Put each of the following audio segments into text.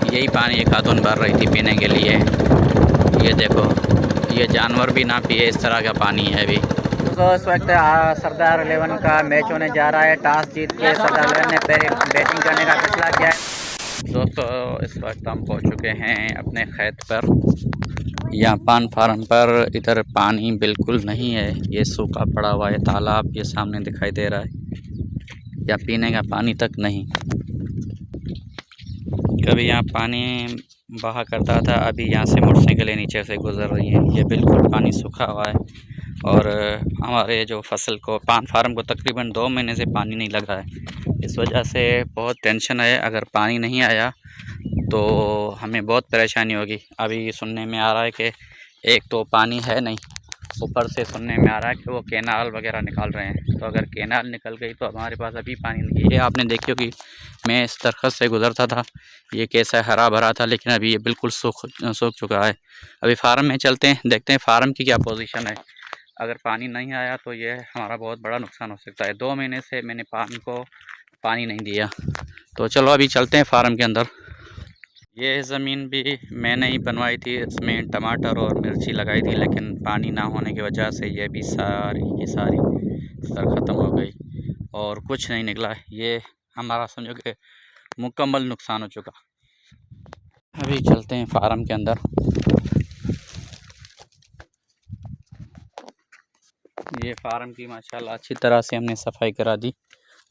यही पानी ये खातून भर रही थी पीने के लिए। ये देखो, ये जानवर भी ना पिए इस तरह का पानी है अभी। तो इस वक्त सरदार 11 का मैच होने जा रहा है। टॉस जीत के सरदार 11 ने बैटिंग करने का फैसला किया है। दोस्तों, इस वक्त हम पहुंच चुके हैं अपने खेत पर, यहाँ पान फार्म पर। इधर पानी बिल्कुल नहीं है, ये सूखा पड़ा हुआ है तालाब, ये सामने दिखाई दे रहा है। या पीने का पानी तक नहीं। कभी यहाँ पानी बहा करता था, अभी यहाँ से मोटरसाइकिलें नीचे से गुजर रही हैं। ये बिल्कुल पानी सूखा हुआ है और हमारे जो फसल को, पान फार्म को तकरीबन 2 महीने से पानी नहीं लगा है। इस वजह से बहुत टेंशन है। अगर पानी नहीं आया तो हमें बहुत परेशानी होगी। अभी सुनने में आ रहा है कि एक तो पानी है नहीं, ऊपर से सुनने में आ रहा है कि वो कैनाल वगैरह निकाल रहे हैं। तो अगर कैनाल निकल गई तो हमारे पास अभी पानी नहीं है। ये आपने देखियो कि मैं इस दरख्त से गुज़रता था, ये कैसा हरा भरा था, लेकिन अभी ये बिल्कुल सूख चुका है। अभी फार्म में चलते हैं, देखते हैं फार्म की क्या पोजीशन है। अगर पानी नहीं आया तो ये हमारा बहुत बड़ा नुकसान हो सकता है। 2 महीने से मैंने पान को पानी नहीं दिया। तो चलो अभी चलते हैं फार्म के अंदर। ये ज़मीन भी मैंने ही बनवाई थी, इसमें टमाटर और मिर्ची लगाई थी, लेकिन पानी ना होने की वजह से ये भी सारी की सारी सर ख़त्म हो गई और कुछ नहीं निकला। ये हमारा समझो कि मुकम्मल नुकसान हो चुका। अभी चलते हैं फार्म के अंदर। ये फार्म की माशाल्लाह अच्छी तरह से हमने सफाई करा दी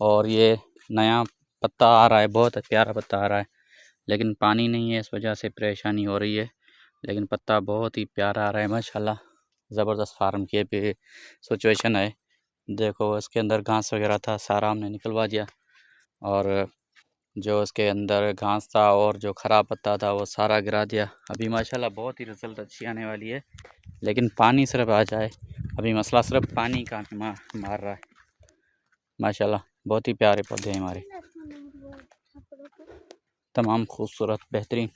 और ये नया पत्ता आ रहा है, बहुत प्यारा पत्ता आ रहा है, लेकिन पानी नहीं है, इस वजह से परेशानी हो रही है। लेकिन पत्ता बहुत ही प्यारा आ रहा है माशाल्लाह। ज़बरदस्त फार्म की भी सिचुएशन है। देखो, इसके अंदर घास वगैरह था, सारा हमने निकलवा दिया और जो इसके अंदर घास था और जो ख़राब पत्ता था वो सारा गिरा दिया। अभी माशाल्लाह बहुत ही रिज़ल्ट अच्छी आने वाली है, लेकिन पानी सिर्फ आ जाए। अभी मसला सिर्फ पानी का मार रहा है। माशाल्लाह बहुत ही प्यारे पौधे हैं हमारे, तमाम खूबसूरत बेहतरीन।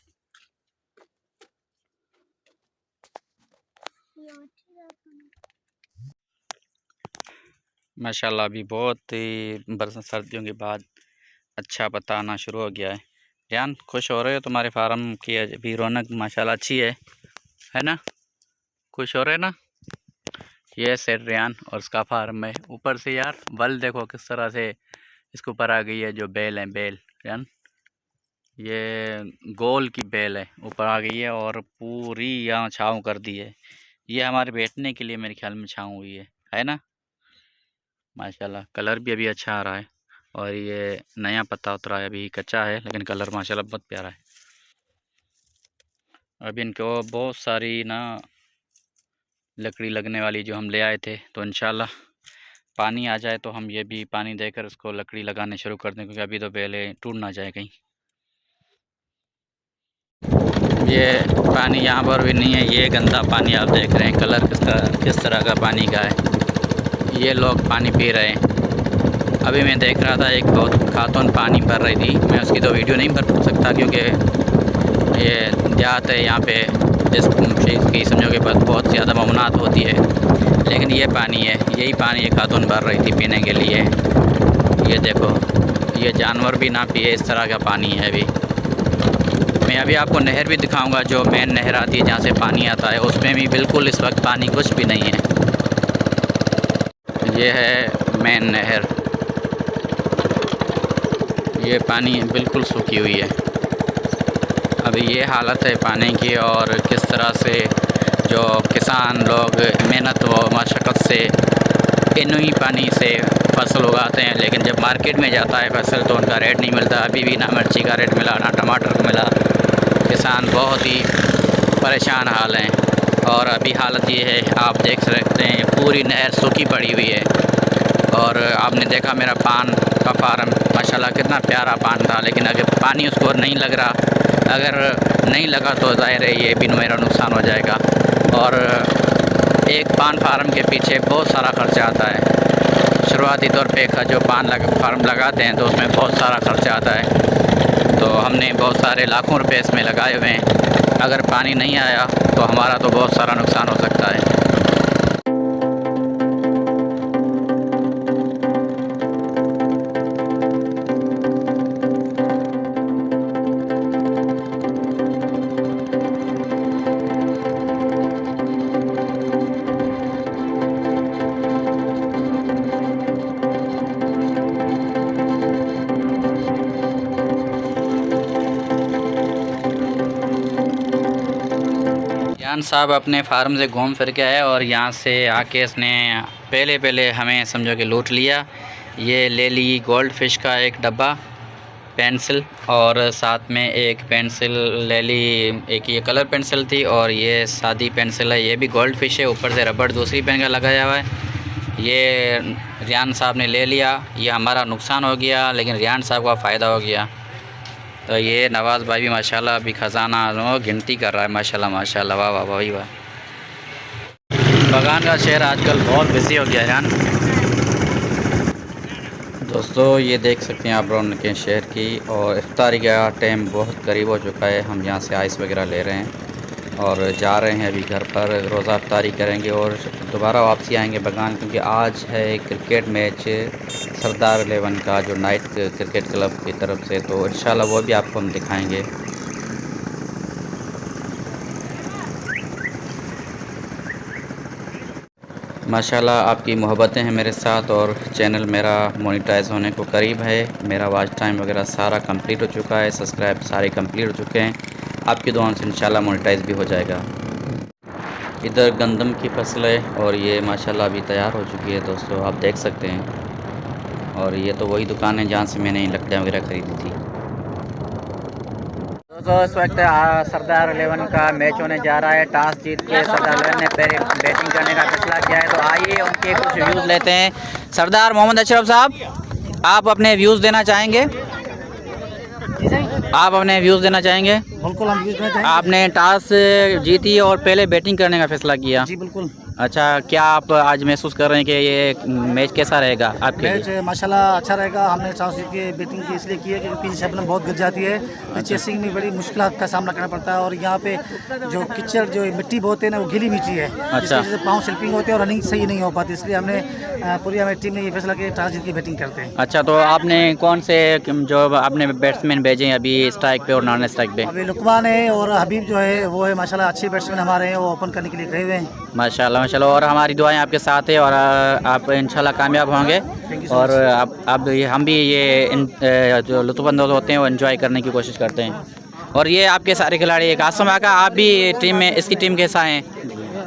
माशाल्लाह अभी बहुत ही बरसात सर्दियों के बाद अच्छा पत्ता आना शुरू हो गया है। रियान, खुश हो रहे हो? तुम्हारे फार्म की अभी रौनक माशाल्लाह अच्छी है ना? खुश हो रहे ना? ये सेठ रियान और उसका फार्म है। ऊपर से यार बल देखो किस तरह से इसके ऊपर आ गई है। जो बेल है, बेल रियान, ये गोल की बेल है, ऊपर आ गई है और पूरी यहाँ छाँव कर दी है। ये हमारे बैठने के लिए मेरे ख्याल में छाँव हुई है ना? माशाल्लाह कलर भी अभी अच्छा आ रहा है और ये नया पत्ता उतरा है, अभी कच्चा है, लेकिन कलर माशाल्लाह बहुत प्यारा है। अभी इनको बहुत सारी ना लकड़ी लगने वाली जो हम ले आए थे, तो इंशाल्लाह पानी आ जाए तो हम ये भी पानी देकर इसको लकड़ी लगाने शुरू कर दें, क्योंकि अभी तो बेलें टूट ना जाए कहीं। ये पानी यहाँ पर भी नहीं है, ये गंदा पानी आप देख रहे हैं। कलर किस तरह का पानी का है। ये लोग पानी पी रहे हैं। अभी मैं देख रहा था एक बहुत खातून पानी भर रही थी, मैं उसकी तो वीडियो नहीं भर सकता क्योंकि ये देहात है, यहाँ पे इस चीज़ की समझो कि बहुत ज़्यादा ममनात होती है। लेकिन ये पानी है, यही पानी ये खातून भर रही थी पीने के लिए। ये देखो, ये जानवर भी ना पिए इस तरह का पानी है। अभी मैं अभी आपको नहर भी दिखाऊंगा, जो मेन नहर आती है जहाँ से पानी आता है, उसमें भी बिल्कुल इस वक्त पानी कुछ भी नहीं है। ये है मेन नहर, ये पानी बिल्कुल सूखी हुई है। अभी ये हालत है पानी की, और किस तरह से जो किसान लोग मेहनत व मशक्क़त से इन्हीं पानी से फसल उगाते हैं, लेकिन जब मार्केट में जाता है फसल तो उनका रेट नहीं मिलता। अभी भी ना मिर्ची का रेट मिला, ना टमाटर को मिला। किसान बहुत ही परेशान हाल हैं। और अभी हालत ये है, आप देख सकते हैं पूरी नहर सूखी पड़ी हुई है। और आपने देखा मेरा पान का फार्म, माशाल्लाह कितना प्यारा पान था, लेकिन अगर पानी उसको नहीं लग रहा, अगर नहीं लगा तो ज़ाहिर है ये भी मेरा नुकसान हो जाएगा। और एक पान फार्म के पीछे बहुत सारा खर्चा आता है। शुरुआती तौर पे जो फार्म लगाते हैं तो उसमें बहुत सारा खर्चा आता है। तो हमने बहुत सारे लाखों रुपए इसमें लगाए हुए हैं। अगर पानी नहीं आया तो हमारा तो बहुत सारा नुकसान हो सकता है। रियान साहब अपने फार्म से घूम फिर के आए और यहाँ से आके इसने पहले हमें समझो कि लूट लिया। ये ले ली गोल्ड फिश का एक डब्बा पेंसिल और साथ में एक पेंसिल ले ली, एक ये कलर पेंसिल थी और ये सादी पेंसिल है, ये भी गोल्ड फिश है। ऊपर से रबड़ दूसरी पेन का लगाया हुआ है। ये रियान साहब ने ले लिया, ये हमारा नुकसान हो गया लेकिन रियान साहब का फ़ायदा हो गया। तो ये नवाज़ भाई भी माशाल्लाह अभी ख़जाना गिनती कर रहा है। माशाल्लाह माशाल्लाह, वाह वाह भाई वाह। बगान का शहर आजकल बहुत बिजी हो गया है यार। दोस्तों ये देख सकते हैं आप रौनक शहर की, और इफ्तारी का टाइम बहुत करीब हो चुका है। हम यहाँ से आइस वगैरह ले रहे हैं और जा रहे हैं अभी घर पर। रोज़ा इफ्तारी करेंगे और दोबारा वापसी आएंगे बगान, क्योंकि आज है क्रिकेट मैच सरदार 11 का जो नाइट क्रिकेट क्लब की तरफ से, तो इंशाल्लाह वो भी आपको हम दिखाएंगे। माशाल्लाह आपकी मोहब्बतें हैं मेरे साथ और चैनल मेरा मोनेटाइज होने को करीब है। मेरा वॉच टाइम वगैरह सारा कंप्लीट हो चुका है, सब्सक्राइब सारे कंप्लीट हो चुके हैं। आपकी दुआओं से इंशाल्लाह मोनेटाइज भी हो जाएगा। इधर गंदम की फसल है और ये माशाल्लाह अभी तैयार हो चुकी है दोस्तों, आप देख सकते हैं। और ये तो वही दुकान है जहाँ से मैंने लकड़ियाँ वगैरह ख़रीदी थी। दोस्तों इस वक्त सरदार 11 का मैच होने जा रहा है। टॉस जीत के सरदार 11 ने पहले बैटिंग करने का फैसला किया है, तो आइए उनके कुछ व्यूज़ लेते हैं। सरदार मोहम्मद अशरफ साहब, आप अपने व्यूज़ देना चाहेंगे? आप अपने व्यूज़ देना चाहेंगे? बिल्कुल, हम व्यूज़ देना चाहेंगे। आपने टॉस जीती और पहले बैटिंग करने का फैसला किया। जी बिल्कुल। अच्छा, क्या आप आज महसूस कर रहे हैं कि ये मैच कैसा रहेगा आपके मैच लिए? माशाल्लाह अच्छा रहेगा। हमने टॉस जीत के बैटिंग की इसलिए की है क्योंकि पिच शबनम बहुत गिर जाती है, तो चेसिंग में बड़ी मुश्किल का सामना करना पड़ता है। और यहाँ पे जो कीचड़ जो मिट्टी बहुत है ना, वो गीली मिट्टी है, अच्छा। जिससे पाँव स्लिपिंग होते हैं और रनिंग सही नहीं हो पाती। इसलिए हमने पूरी हमारी टीम ने ये फैसला किया टॉस जीत के बैटिंग करते हैं। अच्छा, तो आपने कौन से जो आपने बैट्समैन भेजे हैं अभी स्ट्राइक पे और नॉन स्ट्राइक पे? अभी लुकमान है और हबीब जो है वो है माशाल्लाह अच्छे बैट्समैन हमारे हैं, वो ओपन करने के लिए गए हुए हैं। माशाल्लाह माशाल्लाह, और हमारी दुआएं आपके साथ है और आप इंशाल्लाह कामयाब होंगे। और अब हम भी ये जो लुत्फ़अंदोज़ होते हैं वो एंजॉय करने की कोशिश करते हैं। और ये आपके सारे खिलाड़ी, एक कासिम आका, आप भी टीम में, इसकी टीम के साथ हैं?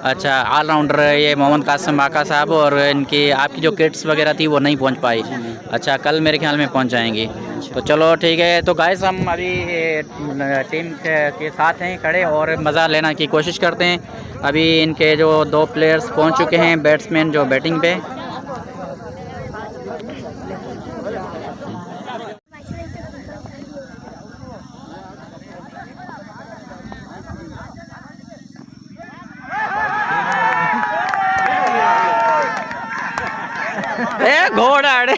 अच्छा, ऑलराउंडर ये मोहम्मद कासिम आका साहब, और इनकी आपकी जो किट्स वगैरह थी वो नहीं पहुंच पाई। अच्छा, कल मेरे ख्याल में पहुंच जाएंगी। तो चलो ठीक है। तो गाइस हम अभी टीम के साथ हैं खड़े और मज़ा लेने की कोशिश करते हैं। अभी इनके जो 2 प्लेयर्स पहुंच चुके हैं, बैट्समैन जो बैटिंग पे। ए घोड़ा अड़े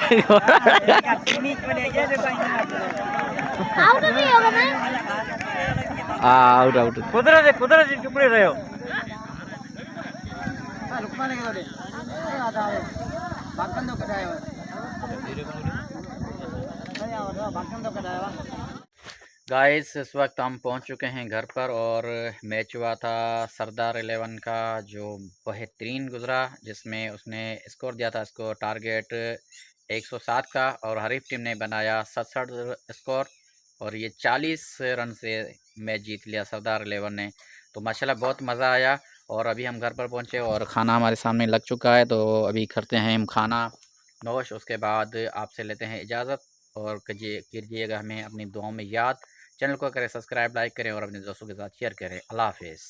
आउट आउट कुदरत चुपड़े रहे हो। गाइस इस वक्त हम पहुंच चुके हैं घर पर और मैच हुआ था सरदार 11 का जो बेहतरीन गुजरा, जिसमें उसने स्कोर दिया था, इसको टारगेट 107 का, और हरीफ टीम ने बनाया 67 स्कोर और ये 40 रन से मैच जीत लिया सरदार 11 ने। तो माशाल्लाह बहुत मज़ा आया। और अभी हम घर पर पहुंचे और ख़ाना हमारे सामने लग चुका है, तो अभी करते हैं हम खाना नोश। उसके बाद आपसे लेते हैं इजाज़त और कीजिएगा हमें अपनी दुआओं में याद। चैनल को करें सब्सक्राइब, लाइक करें और अपने दोस्तों के साथ शेयर करें। अल्लाह हाफिज़।